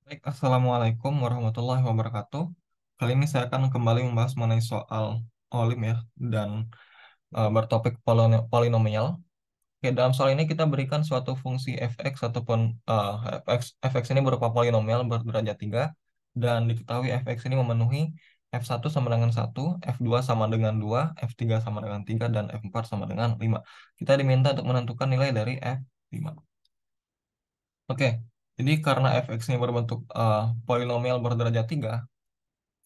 Baik, Assalamualaikum warahmatullahi wabarakatuh. Kali ini saya akan kembali membahas mengenai soal olim ya, dan bertopik polinomial. Oke, dalam soal ini kita berikan suatu fungsi fx ataupun fx ini berupa polinomial berderajat 3, dan diketahui fx ini memenuhi f1 sama dengan 1, f2 sama dengan 2, f3 sama dengan 3, dan f4 sama dengan 5. Kita diminta untuk menentukan nilai dari f5. Oke, jadi karena fx ini berbentuk polinomial berderajat 3,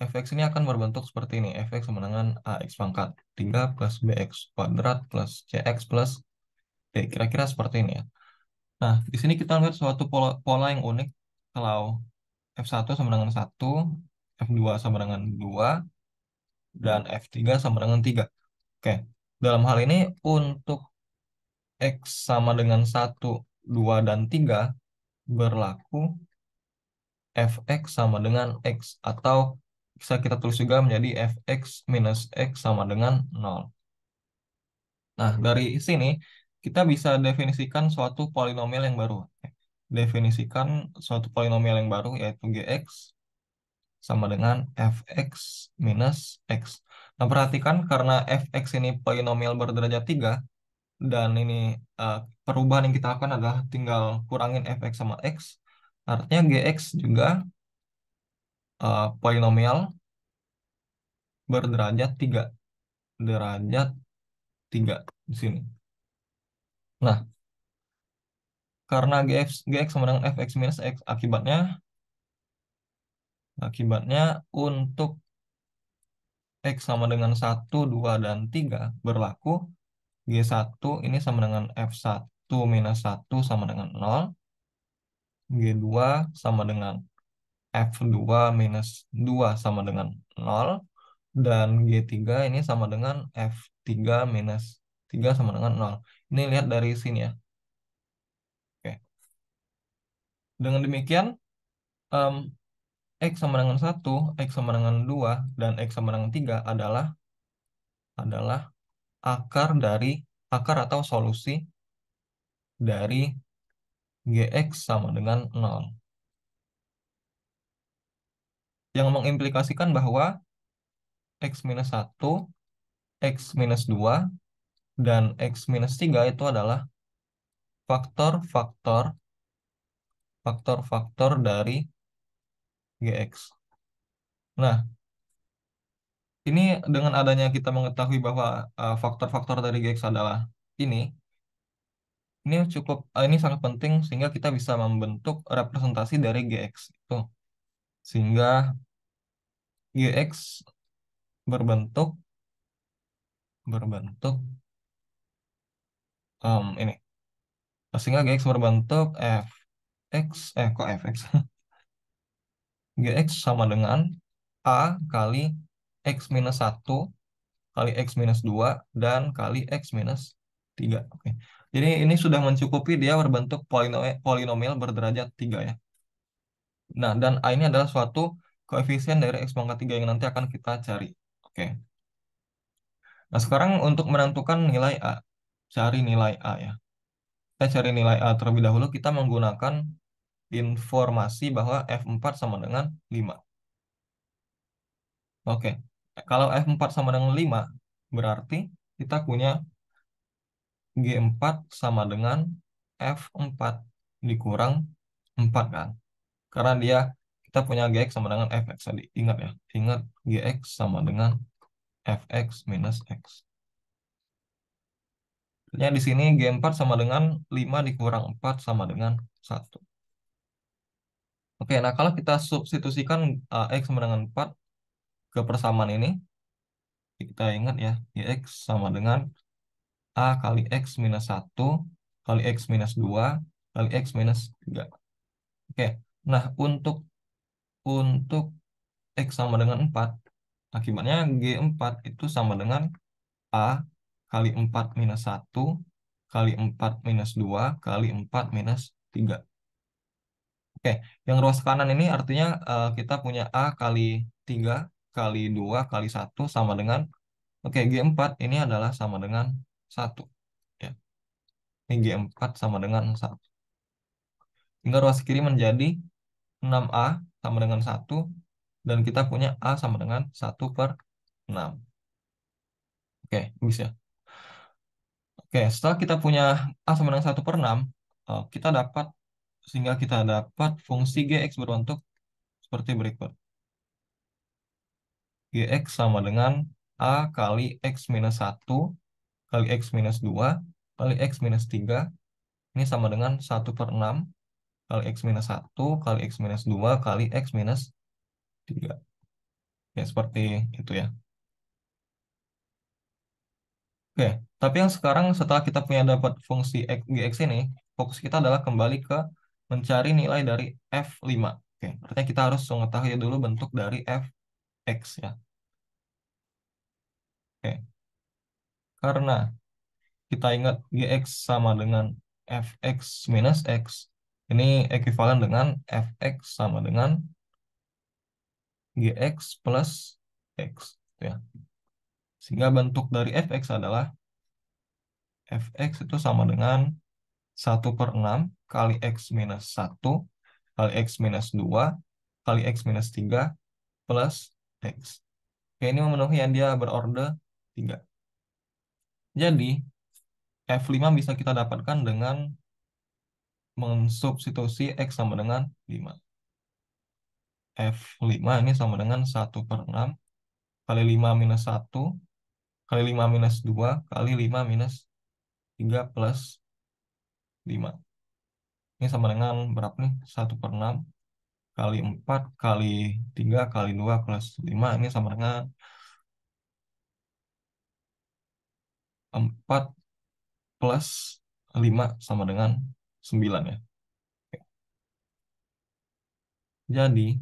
fx ini akan berbentuk seperti ini. Fx sama dengan ax pangkat 3 plus bx kuadrat plus cx plus d. Kira-kira seperti ini ya. Nah, di sini kita lihat suatu pola yang unik. Kalau f1 sama dengan 1, f2 sama dengan 2, dan f3 sama dengan 3. Oke, dalam hal ini untuk x sama dengan 1, 2, dan 3 berlaku fx sama dengan x, atau bisa kita tulis juga menjadi fx minus x sama dengan 0. Nah, dari sini kita bisa definisikan suatu polinomial yang baru. Definisikan suatu polinomial yang baru, yaitu gx sama dengan fx minus x. Nah, perhatikan karena fx ini polinomial berderajat 3, dan ini perubahan yang kita lakukan adalah tinggal kurangin fx sama x, artinya gx juga polinomial berderajat 3. Derajat 3 di sini. Nah, karena gx sama dengan fx minus x, akibatnya untuk x sama dengan 1, 2, dan 3 berlaku g1 ini sama dengan f1 minus 1 sama dengan 0, g2 sama dengan f2 minus 2 sama dengan 0, dan g3 ini sama dengan f3 minus 3 sama dengan 0. Ini lihat dari sini ya. Oke. Dengan demikian, em, X sama dengan 1, X sama dengan 2, dan X sama dengan 3 adalah akar atau solusi dari GX sama dengan 0. Yang mengimplikasikan bahwa X minus 1, X minus 2, dan X minus 3 itu adalah faktor-faktor dari GX. Nah, ini dengan adanya kita mengetahui bahwa faktor-faktor dari GX adalah ini, ini sangat penting sehingga kita bisa membentuk representasi dari GX itu. Sehingga GX berbentuk berbentuk ini. Sehingga GX berbentuk fx kok fx GX sama dengan A kali X minus 1 kali X minus 2 dan kali X minus 3. Oke. Jadi ini sudah mencukupi, dia berbentuk polinomial berderajat 3 ya. Nah, dan A ini adalah suatu koefisien dari X pangkat 3 yang nanti akan kita cari. Oke. Nah, sekarang untuk menentukan nilai A. Cari nilai A ya. Kita cari nilai A terlebih dahulu, kita menggunakan informasi bahwa F4 sama dengan 5. Oke. Kalau F4 sama dengan 5, berarti kita punya G4 sama dengan F4 dikurang 4 kan. Karena kita punya GX sama dengan Fx tadi. Ingat ya. Ingat GX sama dengan Fx minus X. Artinya di sini G4 sama dengan 5 dikurang 4 sama dengan 1. Oke, nah kalau kita substitusikan X sama dengan 4 ke persamaan ini, kita ingat ya, Gx sama dengan A kali X minus 1 kali X minus 2 kali X minus 3. Oke, nah untuk X sama dengan 4, akibatnya G4 itu sama dengan A kali 4 minus 1 kali 4 minus 2 kali 4 minus 3. Oke, yang ruas kanan ini artinya kita punya A kali 3 kali 2 kali 1 sama dengan, oke, G4 ini adalah sama dengan 1. Ya, ini G4 sama dengan 1. Hingga ruas kiri menjadi 6A sama dengan 1, dan kita punya A sama dengan 1/6. Oke, bisa. Oke, setelah kita punya A sama dengan 1/6, kita dapat, sehingga kita dapat fungsi Gx berbentuk seperti berikut. Gx sama dengan A kali X minus 1 kali X minus 2 kali X minus 3. Ini sama dengan 1/6 kali X minus 1 kali X minus 2 kali X minus 3. Ya, seperti itu ya. Oke, tapi yang sekarang setelah kita punya dapat fungsi Gx ini, fokus kita adalah kembali ke mencari nilai dari F5. Oke, artinya kita harus mengetahui dulu bentuk dari Fx ya. Oke, karena kita ingat Gx sama dengan Fx minus X, ini ekuivalen dengan Fx sama dengan Gx plus X ya. Sehingga bentuk dari Fx adalah Fx itu sama dengan 1/6 kali X minus 1 kali X minus 2 kali X minus 3 plus X. Oke, ini memenuhi yang dia berorder 3. Jadi, F5 bisa kita dapatkan dengan mensubstitusi X sama dengan 5. F5 ini sama dengan 1/6 kali 5 minus 1 kali 5 minus 2 kali 5 minus 3 plus 5. Ini sama dengan berapa nih? 1/6 kali 4 kali 3 kali 2 plus 5. Ini sama dengan 4 plus 5 sama dengan 9 ya. Oke. Jadi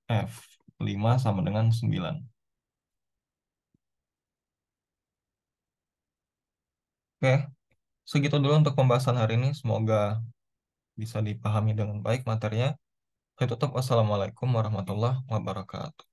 F5 sama dengan 9. Oke, segitu dulu untuk pembahasan hari ini. Semoga bisa dipahami dengan baik materinya. Saya tutup. Wassalamualaikum warahmatullahi wabarakatuh.